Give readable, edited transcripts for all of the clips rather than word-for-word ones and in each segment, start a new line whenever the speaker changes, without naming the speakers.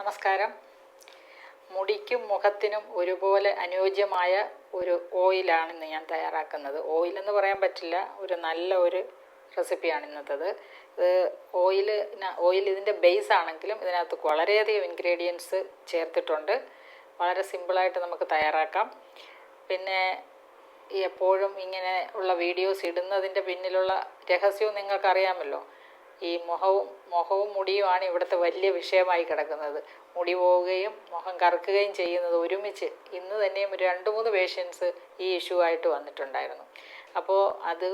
നമസ്കാരം. മുടിക്കും മുഖത്തിനും ഒരുപോലെ അനുയോജ്യമായ ഒരു ഓയിലാണ് ഞാൻ തയ്യാറാക്കുന്നത്. ഓയിലെന്ന് പറയാൻ പറ്റില്ല, ഒരു നല്ല ഒരു റെസിപ്പിയാണ് ഇന്നത്തേത്. ഇത് ഓയിൽ ഇതിൻ്റെ ബേസ് ആണെങ്കിലും ഇതിനകത്ത് വളരെയധികം ഇൻഗ്രീഡിയൻസ് ചേർത്തിട്ടുണ്ട്. വളരെ സിമ്പിളായിട്ട് നമുക്ക് തയ്യാറാക്കാം. പിന്നെ എപ്പോഴും ഇങ്ങനെ ഉള്ള വീഡിയോസ് ഇടുന്നതിൻ്റെ പിന്നിലുള്ള രഹസ്യവും നിങ്ങൾക്കറിയാമല്ലോ. ഈ മുഖവും മുടിയുമാണ് ഇവിടുത്തെ വലിയ വിഷയമായി കിടക്കുന്നത്. മുടി പോവുകയും മുഖം കറുക്കുകയും ചെയ്യുന്നത് ഒരുമിച്ച് ഇന്ന് തന്നെയും 2-3 പേഷ്യൻസ് ഈ ഇഷ്യൂ ആയിട്ട് വന്നിട്ടുണ്ടായിരുന്നു. അപ്പോൾ അത്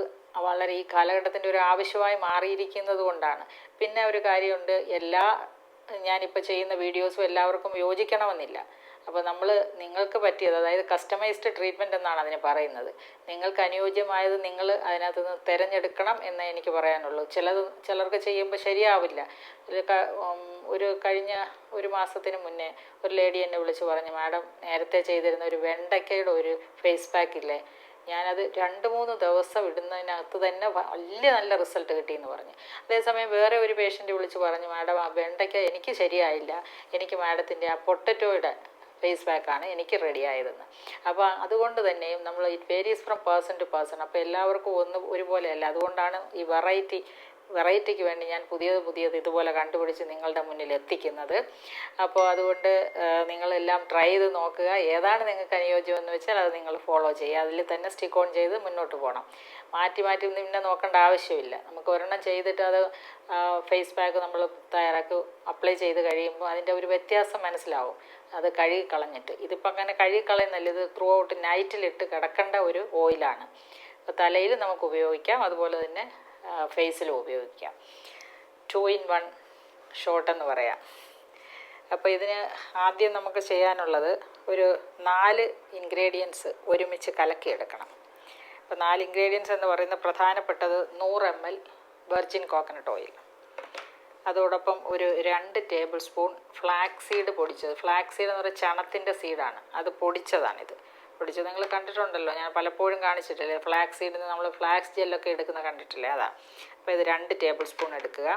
വളരെ ഈ കാലഘട്ടത്തിൻ്റെ ഒരു ആവശ്യമായി മാറിയിരിക്കുന്നത് കൊണ്ടാണ്. പിന്നെ ഒരു കാര്യമുണ്ട്, ഞാനിപ്പോൾ ചെയ്യുന്ന വീഡിയോസും എല്ലാവർക്കും യോജിക്കണമെന്നില്ല. അപ്പോൾ നിങ്ങൾക്ക് പറ്റിയത്, അതായത് കസ്റ്റമൈസ്ഡ് ട്രീറ്റ്മെൻറ്റ് എന്നാണ് അതിന് പറയുന്നത്. നിങ്ങൾക്ക് അനുയോജ്യമായത് നിങ്ങൾ അതിനകത്ത് നിന്ന് തിരഞ്ഞെടുക്കണം എന്നേ എനിക്ക് പറയാനുള്ളൂ. ചിലർക്ക് ചെയ്യുമ്പോൾ ശരിയാവില്ല. കഴിഞ്ഞ ഒരു മാസത്തിന് മുന്നേ ഒരു ലേഡി എന്നെ വിളിച്ച് പറഞ്ഞു, മാഡം നേരത്തെ ചെയ്തിരുന്ന ഒരു വെണ്ടയ്ക്കയുടെ ഒരു ഫേസ് പാക്ക് ഇല്ലേ, ഞാനത് 2-3 ദിവസം ഇടുന്നതിനകത്ത് തന്നെ നല്ല റിസൾട്ട് കിട്ടിയെന്ന് പറഞ്ഞു. അതേസമയം വേറെ ഒരു പേഷ്യൻ്റ് വിളിച്ച് പറഞ്ഞു, മാഡം ആ വെണ്ടയ്ക്ക എനിക്ക് ശരിയായില്ല, എനിക്ക് മാഡത്തിൻ്റെ ആ പൊട്ടറ്റോയുടെ ഫേസ് പാക്കാണ് എനിക്ക് റെഡി ആയതെന്ന്. അപ്പോൾ അതുകൊണ്ട് തന്നെയും it varies from person to person. അപ്പോൾ എല്ലാവർക്കും ഒരുപോലെയല്ല. അതുകൊണ്ടാണ് ഈ വെറൈറ്റിക്ക് വേണ്ടി ഞാൻ പുതിയത് ഇതുപോലെ കണ്ടുപിടിച്ച് നിങ്ങളുടെ മുന്നിൽ എത്തിക്കുന്നത്. അപ്പോൾ അതുകൊണ്ട് നിങ്ങളെല്ലാം ട്രൈ ചെയ്ത് നോക്കുക. ഏതാണ് നിങ്ങൾക്ക് അനുയോജ്യമെന്ന് വെച്ചാൽ അത് നിങ്ങൾ ഫോളോ ചെയ്യുക. അതിൽ തന്നെ സ്റ്റിക്ക് ഓൺ ചെയ്ത് മുന്നോട്ട് പോകണം. മാറ്റി പിന്നെ നോക്കേണ്ട ആവശ്യമില്ല. നമുക്ക് ഒരെണ്ണം ചെയ്തിട്ട് അത് ഫേസ് പാക്ക് നമ്മൾ തയ്യാറാക്കി അപ്ലൈ ചെയ്ത് കഴിയുമ്പോൾ അതിൻ്റെ ഒരു വ്യത്യാസം മനസ്സിലാവും. അത് കഴുകിക്കളഞ്ഞിട്ട്, ഇതിപ്പോൾ അങ്ങനെ കഴുകിക്കളയുന്നല്ല, ഇത് ത്രൂ ഔട്ട് നൈറ്റിലിട്ട് കിടക്കേണ്ട ഒരു ഓയിലാണ്. അപ്പോൾ തലയിൽ നമുക്ക് ഉപയോഗിക്കാം, അതുപോലെ തന്നെ ഫേസിലും ഉപയോഗിക്കാം. 2-in-1 ഷോട്ട് എന്ന് പറയാം. അപ്പോൾ ഇതിന് ആദ്യം നമുക്ക് ചെയ്യാനുള്ളത് ഒരു 4 ഇൻഗ്രീഡിയൻസ് ഒരുമിച്ച് കലക്കിയെടുക്കണം. അപ്പോൾ 4 ഇൻഗ്രീഡിയൻസ് എന്ന് പറയുന്ന പ്രധാനപ്പെട്ടത് 100 ml വെർജിൻ കോക്കനട്ട് ഓയിൽ, അതോടൊപ്പം ഒരു 2 ടേബിൾ സ്പൂൺ ഫ്ലാക്സ് സീഡ് പൊടിച്ചത്. ഫ്ലാക്സ് സീഡ് എന്ന് പറയുന്നത് ചണത്തിൻ്റെ സീഡാണ്, അത് പൊടിച്ചതാണിത്. പൊടിച്ചത് നിങ്ങൾ കണ്ടിട്ടുണ്ടല്ലോ, ഞാൻ പലപ്പോഴും കാണിച്ചിട്ടില്ലേ. ഫ്ലാക്സ് സീഡിൽ നിന്ന് നമ്മൾ ഫ്ലാക്സ് ജെല്ലൊക്കെ എടുക്കുന്ന കണ്ടിട്ടില്ലേ, അതാ. അപ്പോൾ ഇത് 2 ടേബിൾ സ്പൂൺ എടുക്കുക.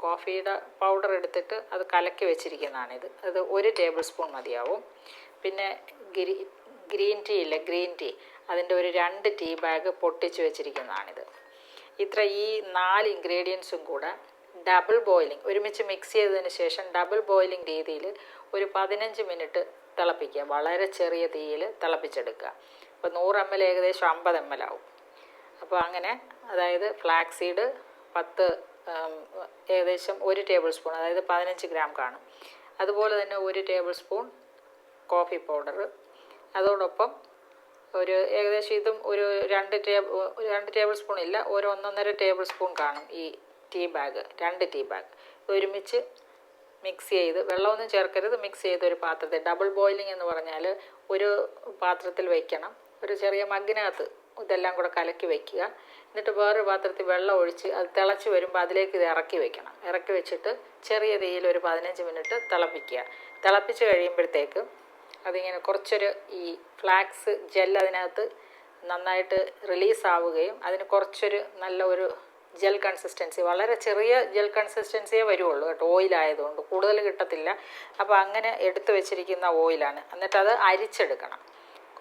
കോഫിയുടെ പൗഡർ എടുത്തിട്ട് അത് കലക്കി വെച്ചിരിക്കുന്നതാണിത്. അത് 1 ടേബിൾ സ്പൂൺ മതിയാവും. പിന്നെ ഗ്രീൻ ടീ അതിൻ്റെ ഒരു 2 ടീ ബാഗ് പൊട്ടിച്ച് വെച്ചിരിക്കുന്നതാണിത്. ഈ 4 ഇൻഗ്രീഡിയൻസും കൂടെ ഡബിൾ ബോയിലിംഗ് ഒരുമിച്ച് മിക്സ് ചെയ്തതിന് ശേഷം ഡബിൾ ബോയിലിംഗ് രീതിയിൽ ഒരു 15 മിനിറ്റ് തിളപ്പിക്കുക. വളരെ ചെറിയ തീയിൽ തിളപ്പിച്ചെടുക്കുക. അപ്പോൾ 100 ml ഏകദേശം 50 ml ആവും. അപ്പോൾ അങ്ങനെ, അതായത് ഫ്ലാക്സ് സീഡ് ഏകദേശം 1 ടേബിൾ സ്പൂൺ, അതായത് 15 ഗ്രാം കാണും. അതുപോലെ തന്നെ 1 ടേബിൾ സ്പൂൺ കോഫി പൗഡർ, അതോടൊപ്പം ഏകദേശം ഇതും ഒരു 2 ടേബിൾ സ്പൂൺ ഇല്ല, 1.5 ടേബിൾ സ്പൂൺ കാണും ഈ ടീ ബാഗ്, 2 ടീ ബാഗ്. ഒരുമിച്ച് മിക്സ് ചെയ്ത്, വെള്ളമൊന്നും ചേർക്കരുത്, മിക്സ് ചെയ്ത് ഒരു പാത്രത്തിൽ, ഡബിൾ ബോയിലിംഗ് എന്ന് പറഞ്ഞാൽ ഒരു പാത്രത്തിൽ വയ്ക്കണം. ഒരു ചെറിയ മഗ്ഗിനകത്ത് ഇതെല്ലാം കൂടെ കലക്കി വയ്ക്കുക. എന്നിട്ട് വേറൊരു പാത്രത്തിൽ വെള്ളം ഒഴിച്ച് അത് തിളച്ച് വരുമ്പോൾ അതിലേക്ക് ഇത് ഇറക്കി വയ്ക്കണം. ഇറക്കി വെച്ചിട്ട് ചെറിയ തീയിൽ ഒരു 15 മിനിറ്റ് തിളപ്പിക്കുക. തിളപ്പിച്ച് കഴിയുമ്പോഴത്തേക്ക് അതിങ്ങനെ കുറച്ചൊരു ഈ ഫ്ലാക്സ് ജെൽ അതിനകത്ത് നന്നായിട്ട് റിലീസ് ആവുകയും അതിന് കുറച്ചൊരു നല്ല ഒരു ജെൽ കൺസിസ്റ്റൻസി, വളരെ ചെറിയ ജെൽ കൺസിസ്റ്റൻസിയേ വരുള്ളൂ കേട്ടോ, ഓയിലായതുകൊണ്ട് കൂടുതൽ കിട്ടത്തില്ല. അപ്പോൾ അങ്ങനെ എടുത്തു വെച്ചിരിക്കുന്ന ഓയിലാണ്. എന്നിട്ടത് അരിച്ചെടുക്കണം.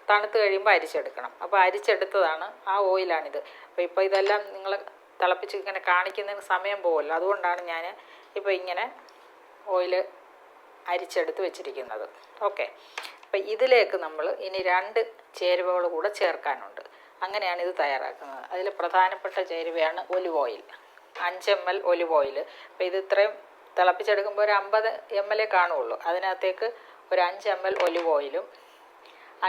തണുത്ത് കഴിയുമ്പോൾ അരിച്ചെടുക്കണം. അപ്പോൾ അരിച്ചെടുത്തതാണ് ആ ഓയിലാണിത്. അപ്പോൾ ഇതെല്ലാം നിങ്ങൾ തിളപ്പിച്ച് ഇങ്ങനെ കാണിക്കുന്നതിന് സമയം പോകുമല്ലോ, അതുകൊണ്ടാണ് ഞാൻ ഇപ്പോൾ ഇങ്ങനെ ഓയിൽ അരിച്ചെടുത്ത് വെച്ചിരിക്കുന്നത്. ഓക്കെ. അപ്പോൾ ഇതിലേക്ക് നമ്മൾ ഇനി 2 ചേരുവകൾ കൂടെ ചേർക്കാനുണ്ട്. അങ്ങനെയാണ് ഇത് തയ്യാറാക്കുന്നത്. അതിൽ പ്രധാനപ്പെട്ട ചേരുവയാണ് olive oil, 5 ml olive oil. അപ്പോൾ ഇത് ഇത്രയും തിളപ്പിച്ചെടുക്കുമ്പോൾ ഒരു 50 ml കാണുള്ളൂ. അതിനകത്തേക്ക് ഒരു 5 ml ഒലിവ് ഓയിലും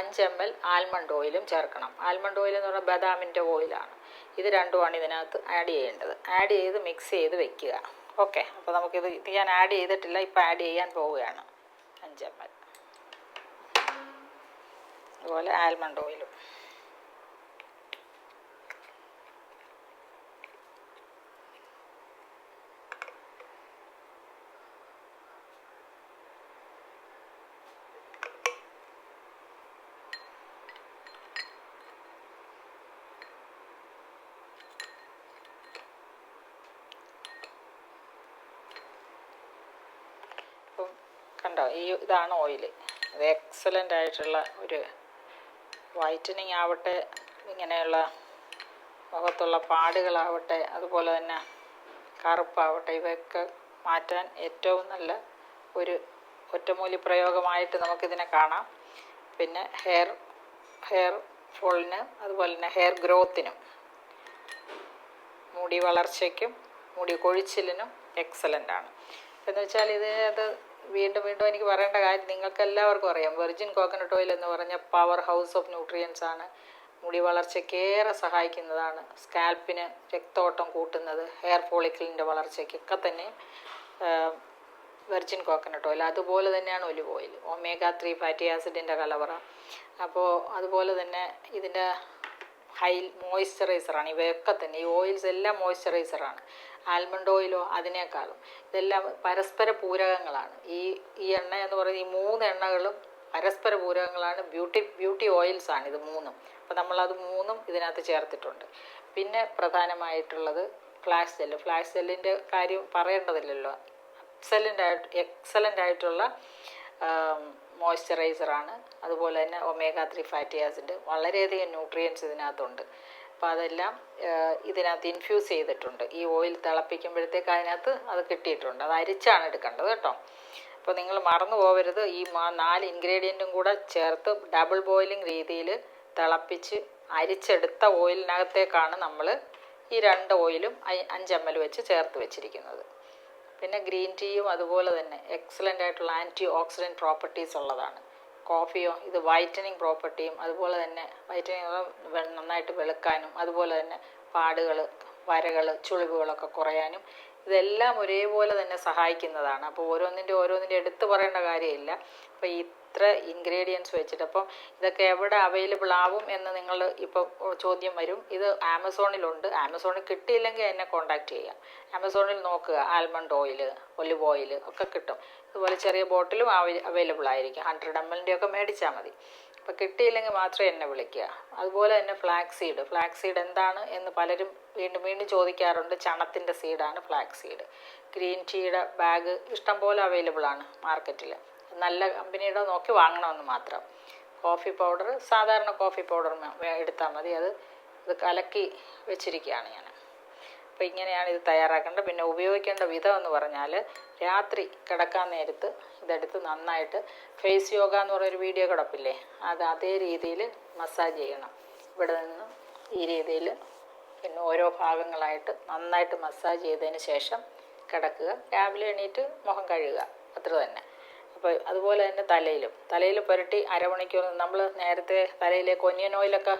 5 ml ആൽമണ്ട് ഓയിലും ചേർക്കണം. ആൽമണ്ട് ഓയിൽ എന്ന് പറഞ്ഞാൽ ബദാമിൻ്റെ ഓയിലാണ്. ഇത് രണ്ടുമാണ് ഇതിനകത്ത് ആഡ് ചെയ്യേണ്ടത്. ആഡ് ചെയ്ത് മിക്സ് ചെയ്ത് വെക്കുക. ഓക്കെ. അപ്പോൾ നമുക്കിത് ഞാൻ ആഡ് ചെയ്തിട്ടില്ല, ഇപ്പോൾ ആഡ് ചെയ്യാൻ പോവുകയാണ്. 5 ml അതുപോലെ ആൽമണ്ട് ഓയിലും. കണ്ടോ, ഇതാണ് ഓയിൽ. ഇത് എക്സലൻ്റ് ആയിട്ടുള്ള ഒരു വൈറ്റനിങ് ആവട്ടെ, ഇങ്ങനെയുള്ള മുഖത്തുള്ള പാടുകളാവട്ടെ, അതുപോലെ തന്നെ കറുപ്പാവട്ടെ, ഇവയൊക്കെ മാറ്റാൻ ഏറ്റവും നല്ല ഒരു ഒറ്റമൂലി പ്രയോഗമായിട്ട് നമുക്കിതിനെ കാണാം. പിന്നെ ഹെയർ ഫോളിന്, അതുപോലെ തന്നെ ഹെയർ ഗ്രോത്തിനും, മുടി വളർച്ചയ്ക്കും മുടി കൊഴിച്ചിലിനും എക്സലൻ്റ് ആണ്. എന്ന് വെച്ചാൽ ഇതിനകത്ത് വീണ്ടും വീണ്ടും എനിക്ക് പറയേണ്ട കാര്യം നിങ്ങൾക്ക് എല്ലാവർക്കും അറിയാം. വെർജിൻ കോക്കനട്ട് ഓയിൽ എന്ന് പറഞ്ഞ പവർ ഹൗസ് ഓഫ് ന്യൂട്രിയൻസ് ആണ്. മുടി വളർച്ചയ്ക്കേറെ സഹായിക്കുന്നതാണ്. സ്കാൽപ്പിന് രക്തോട്ടം കൂട്ടുന്നത്, ഹെയർ ഫോളിക്കിളിൻ്റെ വളർച്ചയ്ക്കൊക്കെ തന്നെ വെർജിൻ കോക്കനട്ട് ഓയിൽ. അതുപോലെ തന്നെയാണ് ഒലിവ് ഓയിൽ, ഒമേഗ 3 ഫാറ്റി ആസിഡിൻ്റെ കലവറ. അപ്പോൾ അതുപോലെ തന്നെ ഇതിൻ്റെ ഹൈ മോയ്സ്ചറൈസറാണ് ഇവയൊക്കെ തന്നെ. ഈ ഓയിൽസ് എല്ലാം മോയ്സ്ചറൈസറാണ്. ആൽമണ്ട് ഓയിലോ അതിനേക്കാളും ഇതെല്ലാം പരസ്പര പൂരകങ്ങളാണ്. ഈ എണ്ണ എന്ന് പറയുന്നത്, ഈ 3 എണ്ണകളും പരസ്പര പൂരകങ്ങളാണ്. ബ്യൂട്ടി ഓയിൽസാണ് ഇത് 3. അപ്പോൾ നമ്മളത് 3 ഇതിനകത്ത് ചേർത്തിട്ടുണ്ട്. പിന്നെ പ്രധാനമായിട്ടുള്ളത് ഫ്ലാക്സ് ജെല്ലിൻ്റെ കാര്യം പറയേണ്ടതില്ലല്ലോ. എക്സലൻ്റ് ആയിട്ടുള്ള മോയ്സ്ചറൈസറാണ്. അതുപോലെ തന്നെ ഒമേഗ 3 ഫാറ്റി ആസിഡ്, വളരെയധികം ന്യൂട്രിയൻസ് ഇതിനകത്തുണ്ട്. അപ്പോൾ അതെല്ലാം ഇതിനകത്ത് ഇൻഫ്യൂസ് ചെയ്തിട്ടുണ്ട്. ഈ ഓയിൽ തിളപ്പിക്കുമ്പോഴത്തേക്ക് അതിനകത്ത് അത് കിട്ടിയിട്ടുണ്ട്. അത് അരിച്ചാണ് എടുക്കേണ്ടത് കേട്ടോ. അപ്പോൾ നിങ്ങൾ മറന്നു പോകരുത്. ഈ 4 ഇൻഗ്രീഡിയൻറ്റും കൂടെ ചേർത്ത് ഡബിൾ ബോയിലിംഗ് രീതിയിൽ തിളപ്പിച്ച് അരിച്ചെടുത്ത ഓയിലിനകത്തേക്കാണ് നമ്മൾ ഈ 2 ഓയിലും 5 ml വെച്ച് ചേർത്ത് വെച്ചിരിക്കുന്നത്. പിന്നെ ഗ്രീൻ ടീയും അതുപോലെ തന്നെ എക്സലൻ്റ് ആയിട്ടുള്ള ആൻറ്റി ഓക്സിഡൻറ്റ് പ്രോപ്പർട്ടീസ് ഉള്ളതാണ്. കോഫിയോ ഇത് വൈറ്റനിങ് പ്രോപ്പർട്ടിയും, അതുപോലെ തന്നെ വൈറ്റനിങ് നന്നായിട്ട് വെളുക്കാനും, അതുപോലെ തന്നെ പാടുകൾ, വരകൾ, ചുളിവുകളൊക്കെ കുറയാനും ഇതെല്ലാം ഒരേപോലെ തന്നെ സഹായിക്കുന്നതാണ്. അപ്പോൾ ഓരോന്നിൻ്റെ എടുത്ത് പറയേണ്ട കാര്യമില്ല. അപ്പോൾ ഇത്ര ഇൻഗ്രീഡിയൻസ് വെച്ചിട്ട് അപ്പം ഇതൊക്കെ എവിടെ അവൈലബിൾ ആവും എന്ന് നിങ്ങൾ ഇപ്പോൾ ചോദ്യം വരും. ഇത് ആമസോണിലുണ്ട്. ആമസോണിൽ കിട്ടിയില്ലെങ്കിൽ എന്നെ കോൺടാക്റ്റ് ചെയ്യാം. ആമസോണിൽ നോക്കുക, ആൽമണ്ട് ഓയിൽ, ഒലിവ് ഓയിൽ ഒക്കെ കിട്ടും. ഇതുപോലെ ചെറിയ ബോട്ടിലും അവൈലബിൾ ആയിരിക്കും. 100 ml ഒക്കെ മേടിച്ചാൽ മതി. അപ്പോൾ കിട്ടിയില്ലെങ്കിൽ മാത്രമേ എന്നെ വിളിക്കുക. അതുപോലെ തന്നെ ഫ്ലാക്സ് സീഡ് എന്താണ് എന്ന് പലരും വീണ്ടും വീണ്ടും ചോദിക്കാറുണ്ട്. ചണത്തിൻ്റെ സീഡാണ് ഫ്ലാക്സ് സീഡ്. ഗ്രീൻ ടീയുടെ ബാഗ് ഇഷ്ടംപോലെ അവൈലബിൾ ആണ് മാർക്കറ്റിൽ. നല്ല കമ്പനിയുടെ നോക്കി വാങ്ങണമെന്ന് മാത്രം. കോഫി പൗഡർ, സാധാരണ കോഫി പൗഡർ എടുത്താൽ മതി. ഇത് കലക്കി വെച്ചിരിക്കുകയാണ് ഞാൻ. അപ്പോൾ ഇങ്ങനെയാണ് ഇത് തയ്യാറാക്കേണ്ടത്. പിന്നെ ഉപയോഗിക്കേണ്ട വിധം എന്ന് പറഞ്ഞാൽ, രാത്രി കിടക്കാൻ നേരത്ത് ഇതെടുത്ത് നന്നായിട്ട് ഫേസ് യോഗ എന്ന് പറയുന്നൊരു വീഡിയോ കിടപ്പില്ലേ, അതേ രീതിയിൽ മസാജ് ചെയ്യണം. ഇവിടെ നിന്ന് ഈ രീതിയിൽ പിന്നെ ഓരോ ഭാഗങ്ങളായിട്ട് നന്നായിട്ട് മസാജ് ചെയ്തതിന് ശേഷം കിടക്കുക. രാവിലെ എണീറ്റ് മുഖം കഴുകുക, അത്ര തന്നെ. അപ്പോൾ അതുപോലെ തന്നെ തലയിൽ പുരട്ടി അരമണിക്കൂർ, നമ്മൾ നേരത്തെ തലയിലേക്ക് ഒനിയൻ ഓയിലൊക്കെ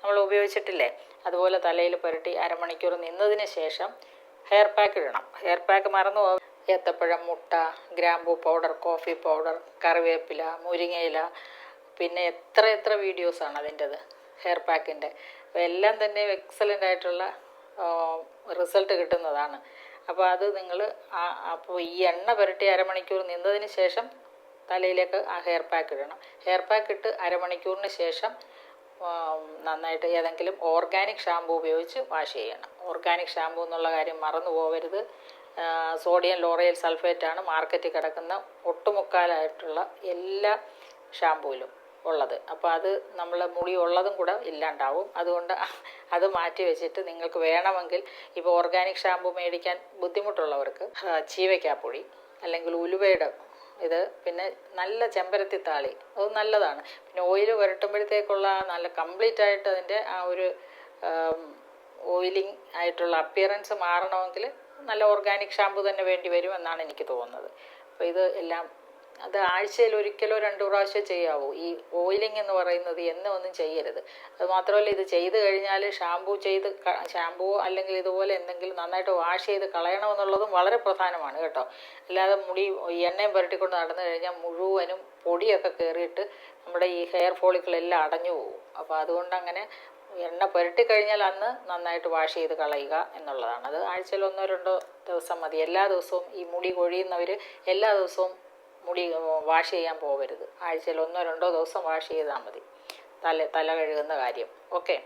നമ്മൾ ഉപയോഗിച്ചിട്ടില്ലേ, അതുപോലെ തലയിൽ പുരട്ടി അരമണിക്കൂർ നിന്നതിന് ശേഷം ഹെയർ പാക്ക് ഇടണം. ഹെയർ പാക്ക് മറന്നു പോകും. ഏത്തപ്പഴം, മുട്ട, ഗ്രാമ്പൂ പൗഡർ, കോഫി പൗഡർ, കറിവേപ്പില, മുരിങ്ങയില, പിന്നെ എത്ര വീഡിയോസാണ് അതിൻ്റെത് ഹെയർ പാക്കിൻ്റെ. അപ്പോൾ എല്ലാം തന്നെ എക്സലൻ്റ് ആയിട്ടുള്ള റിസൾട്ട് കിട്ടുന്നതാണ്. അപ്പോൾ അത് നിങ്ങൾ അപ്പോൾ ഈ എണ്ണ പുരട്ടി അരമണിക്കൂർ നിന്നതിന് ശേഷം തലയിലേക്ക് ആ ഹെയർ പാക്ക് ഇടണം. ഹെയർ പാക്ക് ഇട്ട് അരമണിക്കൂറിന് ശേഷം നന്നായിട്ട് ഏതെങ്കിലും ഓർഗാനിക് ഷാമ്പൂ ഉപയോഗിച്ച് വാഷ് ചെയ്യണം. ഓർഗാനിക് ഷാമ്പൂ എന്നുള്ള കാര്യം മറന്നു പോകരുത്. സോഡിയം ലോറയൽ സൾഫേറ്റാണ് മാർക്കറ്റിൽ കിടക്കുന്ന ഒട്ടുമുക്കാലായിട്ടുള്ള എല്ലാ ഷാമ്പൂയിലും ഉള്ളത്. അപ്പോൾ അത് നമ്മൾ മുടി ഉള്ളതും കൂടെ ഇല്ലാണ്ടാവും. അതുകൊണ്ട് അത് മാറ്റി വെച്ചിട്ട് നിങ്ങൾക്ക് വേണമെങ്കിൽ ഇപ്പോൾ ഓർഗാനിക് ഷാമ്പൂ മേടിക്കാൻ ബുദ്ധിമുട്ടുള്ളവർക്ക് ചീവയ്ക്കാപ്പൊടി അല്ലെങ്കിൽ ഉലുവയുടെ ഇത്, പിന്നെ നല്ല ചെമ്പരത്തി താളി, അത് നല്ലതാണ്. പിന്നെ ഓയിൽ പുരട്ടുമ്പോഴത്തേക്കുള്ള നല്ല കംപ്ലീറ്റ് ആയിട്ട് അതിൻ്റെ ആ ഒരു ഓയിലിംഗ് ആയിട്ടുള്ള അപ്പിയറൻസ് മാറണമെങ്കിൽ നല്ല ഓർഗാനിക് ഷാമ്പൂ തന്നെ വേണ്ടി വരും എന്നാണ് എനിക്ക് തോന്നുന്നത്. അപ്പോൾ ഇത് എല്ലാം അത് ആഴ്ചയിൽ ഒരിക്കലോ 2 പ്രാവശ്യമോ ചെയ്യാവൂ. ഈ ഓയിലിംഗ് എന്ന് പറയുന്നത് എന്നും ഒന്നും ചെയ്യരുത്. അതുമാത്രമല്ല, ഇത് ചെയ്ത് കഴിഞ്ഞാൽ ഷാമ്പൂ അല്ലെങ്കിൽ ഇതുപോലെ എന്തെങ്കിലും നന്നായിട്ട് വാഷ് ചെയ്ത് കളയണമെന്നുള്ളതും വളരെ പ്രധാനമാണ് കേട്ടോ. അല്ലാതെ മുടി എണ്ണയും പുരട്ടിക്കൊണ്ട് നടന്നു കഴിഞ്ഞാൽ മുഴുവനും പൊടിയൊക്കെ കയറിയിട്ട് നമ്മുടെ ഈ ഹെയർ ഫോളിക്കിളെല്ലാം അടഞ്ഞു പോകും. അപ്പോൾ അതുകൊണ്ട് അങ്ങനെ എണ്ണ പുരട്ടിക്കഴിഞ്ഞാൽ അന്ന് നന്നായിട്ട് വാഷ് ചെയ്ത് കളയുക എന്നുള്ളതാണ്. അത് ആഴ്ചയിൽ 1-2 ദിവസം മതി. എല്ലാ ദിവസവും ഈ മുടി കൊഴിയുന്നവർ എല്ലാ ദിവസവും മുടി വാഷ് ചെയ്യാൻ പോകരുത്. ആഴ്ചയിൽ 1-2 ദിവസം വാഷ് ചെയ്താൽ മതി തല കഴുകുന്ന കാര്യം. ഓക്കെ.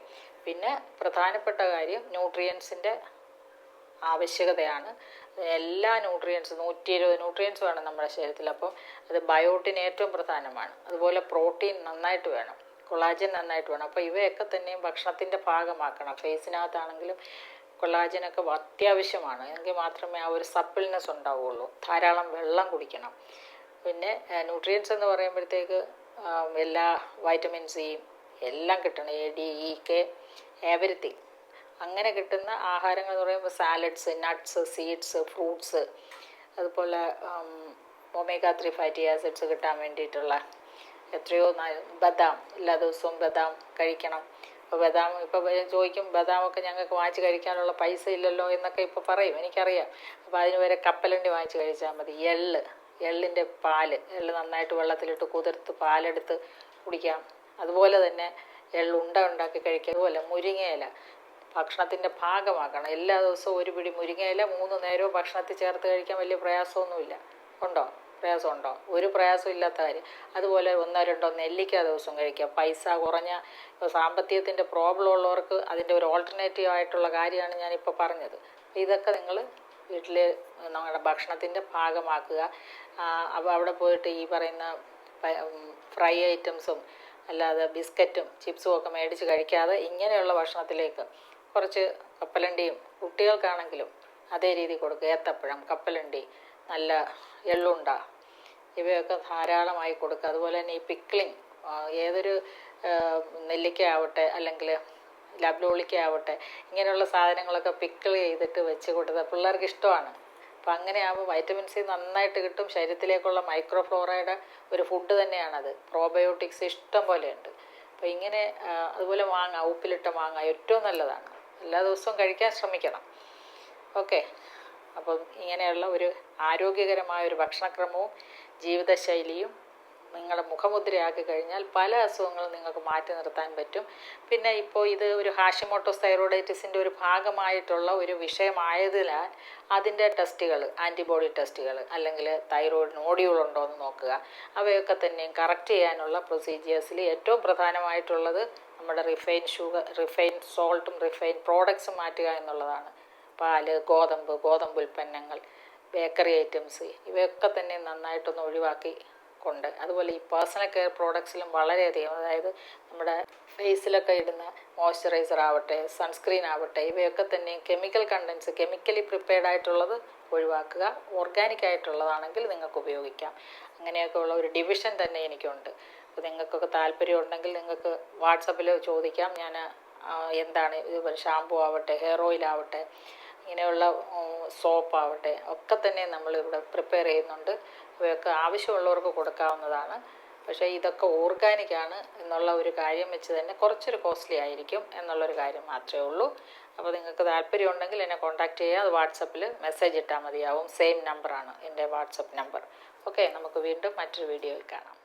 പിന്നെ പ്രധാനപ്പെട്ട കാര്യം ന്യൂട്രിയൻസിൻ്റെ ആവശ്യകതയാണ്. എല്ലാ ന്യൂട്രിയൻസ് 120 ന്യൂട്രിയൻസ് വേണം നമ്മുടെ ശരീരത്തിൽ. അപ്പോൾ അത് ബയോട്ടിൻ ഏറ്റവും പ്രധാനമാണ്. അതുപോലെ പ്രോട്ടീൻ നന്നായിട്ട് വേണം, കൊളാജൻ നന്നായിട്ട് വേണം. അപ്പോൾ ഇവയൊക്കെ തന്നെയും ഭക്ഷണത്തിൻ്റെ ഭാഗമാക്കണം. ഫേസിനകത്താണെങ്കിലും കൊളാജനൊക്കെ അത്യാവശ്യമാണ്. എങ്കിൽ മാത്രമേ ആ ഒരു സപ്പിൾനെസ് ഉണ്ടാവുകയുള്ളൂ. ധാരാളം വെള്ളം കുടിക്കണം. പിന്നെ ന്യൂട്രിയൻസ് എന്ന് പറയുമ്പോഴത്തേക്ക് എല്ലാ വൈറ്റമിൻ സിയും എല്ലാം കിട്ടണം, A D E K everything. അങ്ങനെ കിട്ടുന്ന ആഹാരങ്ങൾ എന്ന് പറയുമ്പോൾ സാലഡ്സ്, നട്ട്സ്, സീഡ്സ്, ഫ്രൂട്ട്സ്, അതുപോലെ ഒമേഗ 3 ഫാറ്റി ആസിഡ്സ് കിട്ടാൻ വേണ്ടിയിട്ടുള്ള എത്രയോ ബദാം, എല്ലാ ദിവസവും ബദാം കഴിക്കണം. അപ്പോൾ ബദാം ഇപ്പോൾ ചോദിക്കും, ബദാമൊക്കെ ഞങ്ങൾക്ക് വാങ്ങിച്ച് കഴിക്കാനുള്ള പൈസ ഇല്ലല്ലോ എന്നൊക്കെ ഇപ്പോൾ പറയും, എനിക്കറിയാം. അപ്പോൾ അതിന് വരെ കപ്പലണ്ടി വാങ്ങിച്ച് കഴിച്ചാൽ മതി. എള്ളിൻ്റെ പാല്, എള്ള് നന്നായിട്ട് വെള്ളത്തിലിട്ട് കുതിർത്ത് പാലെടുത്ത് കുടിക്കാം. അതുപോലെ തന്നെ എള്ളുണ്ട ഉണ്ടാക്കി കഴിക്കുക. അതുപോലെ മുരിങ്ങയില ഭക്ഷണത്തിൻ്റെ ഭാഗമാക്കണം. എല്ലാ ദിവസവും ഒരു പിടി മുരിങ്ങയില 3 നേരവും ഭക്ഷണത്തിൽ ചേർത്ത് കഴിക്കാൻ വലിയ പ്രയാസമൊന്നുമില്ല. ഉണ്ടോ? പ്രയാസമുണ്ടോ? ഒരു പ്രയാസം ഇല്ലാത്ത കാര്യം. അതുപോലെ 1-2 നെല്ലിക്ക ദിവസം കഴിക്കുക. പൈസ കുറഞ്ഞ സാമ്പത്തികത്തിൻ്റെ പ്രോബ്ലം ഉള്ളവർക്ക് അതിൻ്റെ ഒരു ഓൾട്ടർനേറ്റീവ് ആയിട്ടുള്ള കാര്യമാണ് ഞാനിപ്പോൾ പറഞ്ഞത്. ഇതൊക്കെ നിങ്ങൾ വീട്ടിൽ നമ്മുടെ ഭക്ഷണത്തിൻ്റെ ഭാഗമാക്കുക. അപ്പോൾ അവിടെ പോയിട്ട് ഈ പറയുന്ന ഫ്രൈ ഐറ്റംസും അല്ലാതെ ബിസ്ക്കറ്റും ചിപ്സും ഒക്കെ മേടിച്ച് കഴിക്കാതെ ഇങ്ങനെയുള്ള ഭക്ഷണത്തിലേക്ക് കുറച്ച് കപ്പലണ്ടിയും, കുട്ടികൾക്കാണെങ്കിലും അതേ രീതി കൊടുക്കുക. ഏത്തപ്പഴം, കപ്പലണ്ടി, നല്ല എള്ളുണ്ട, ഇവയൊക്കെ ധാരാളമായി കൊടുക്കുക. അതുപോലെ തന്നെ ഈ പിക്ലിങ്, ഏതൊരു നെല്ലിക്ക ആവട്ടെ അല്ലെങ്കിൽ ലബ്ലോളിക്ക ആവട്ടെ, ഇങ്ങനെയുള്ള സാധനങ്ങളൊക്കെ പിക്കിൾ ചെയ്തിട്ട് വെച്ച് കൊടുത്താൽ പിള്ളേർക്ക് ഇഷ്ടമാണ്. അപ്പം അങ്ങനെയാകുമ്പോൾ വൈറ്റമിൻ സി നന്നായിട്ട് കിട്ടും. ശരീരത്തിലേക്കുള്ള മൈക്രോഫ്ലോറയുടെ ഒരു ഫുഡ് തന്നെയാണത്. പ്രോബയോട്ടിക്സ് ഇഷ്ടം പോലെയുണ്ട്. അപ്പോൾ ഇങ്ങനെ അതുപോലെ മാങ്ങ, ഉപ്പിലിട്ട മാങ്ങ ഏറ്റവും നല്ലതാണ്. എല്ലാ ദിവസവും കഴിക്കാൻ ശ്രമിക്കണം. ഓക്കെ. അപ്പം ഇങ്ങനെയുള്ള ഒരു ആരോഗ്യകരമായ ഒരു ഭക്ഷണക്രമവും ജീവിതശൈലിയും നിങ്ങളുടെ മുഖമുദ്രയാക്കി കഴിഞ്ഞാൽ പല അസുഖങ്ങളും നിങ്ങൾക്ക് മാറ്റി നിർത്താൻ പറ്റും. പിന്നെ ഇപ്പോൾ ഇത് ഒരു ഹാഷിമോട്ടോസ് തൈറോയിഡൈറ്റിസിൻ്റെ ഒരു ഭാഗമായിട്ടുള്ള ഒരു വിഷയമായതിനാൽ അതിൻ്റെ ടെസ്റ്റുകൾ, ആൻറ്റിബോഡി ടെസ്റ്റുകൾ, അല്ലെങ്കിൽ തൈറോയിഡ് നോഡ്യൂളുണ്ടോ എന്ന് നോക്കുക. അവയൊക്കെ തന്നെയും കറക്റ്റ് ചെയ്യാനുള്ള പ്രൊസീജിയേഴ്സിൽ ഏറ്റവും പ്രധാനമായിട്ടുള്ളത് നമ്മുടെ റിഫൈൻ സോൾട്ടും റിഫൈൻ പ്രോഡക്ട്സും മാറ്റുക എന്നുള്ളതാണ്. പാല്, ഗോതമ്പ് ഉൽപ്പന്നങ്ങൾ, ബേക്കറി ഐറ്റംസ്, ഇവയൊക്കെ തന്നെ നന്നായിട്ടൊന്ന് ഒഴിവാക്കി കൊണ്ട്, അതുപോലെ ഈ പേഴ്സണൽ കെയർ പ്രോഡക്ട്സിലും വളരെയധികം, അതായത് നമ്മുടെ ഫേസിലൊക്കെ ഇടുന്ന മോയ്സ്ചറൈസർ ആവട്ടെ, സൺസ്ക്രീൻ ആവട്ടെ, ഇവയൊക്കെ തന്നെ കെമിക്കൽ കണ്ടൻസ്, കെമിക്കലി പ്രിപ്പയർഡ് ആയിട്ടുള്ളത് ഒഴിവാക്കുക. ഓർഗാനിക് ആയിട്ടുള്ളതാണെങ്കിൽ നിങ്ങൾക്ക് ഉപയോഗിക്കാം. അങ്ങനെയൊക്കെ ഉള്ള ഒരു ഡിവിഷൻ തന്നെ എനിക്കുണ്ട്. അപ്പോൾ നിങ്ങൾക്കൊക്കെ താല്പര്യം ഉണ്ടെങ്കിൽ നിങ്ങൾക്ക് വാട്സപ്പിൽ ചോദിക്കാം. ഞാൻ എന്താണ് ഇതുപോലെ ഷാമ്പു ആവട്ടെ, ഹെയർ ഓയിൽ ആവട്ടെ, ഇങ്ങനെയുള്ള സോപ്പാവട്ടെ ഒക്കെ തന്നെ നമ്മളിവിടെ പ്രിപ്പയർ ചെയ്യുന്നുണ്ട്. ഇവയൊക്കെ ആവശ്യമുള്ളവർക്ക് കൊടുക്കാവുന്നതാണ്. പക്ഷേ ഇതൊക്കെ ഓർഗാനിക്കാണ് എന്നുള്ള ഒരു കാര്യം വെച്ച് തന്നെ കുറച്ചൊരു കോസ്റ്റ്ലി ആയിരിക്കും എന്നുള്ളൊരു കാര്യം മാത്രമേ ഉള്ളൂ. അപ്പോൾ നിങ്ങൾക്ക് താല്പര്യം ഉണ്ടെങ്കിൽ എന്നെ കോൺടാക്റ്റ് ചെയ്യുക. അത് വാട്സപ്പിൽ മെസ്സേജ് ഇട്ടാൽ മതിയാവും. സെയിം നമ്പറാണ് എൻ്റെ വാട്സപ്പ് നമ്പർ. ഓക്കെ, നമുക്ക് വീണ്ടും മറ്റൊരു വീഡിയോയിൽ കാണാം.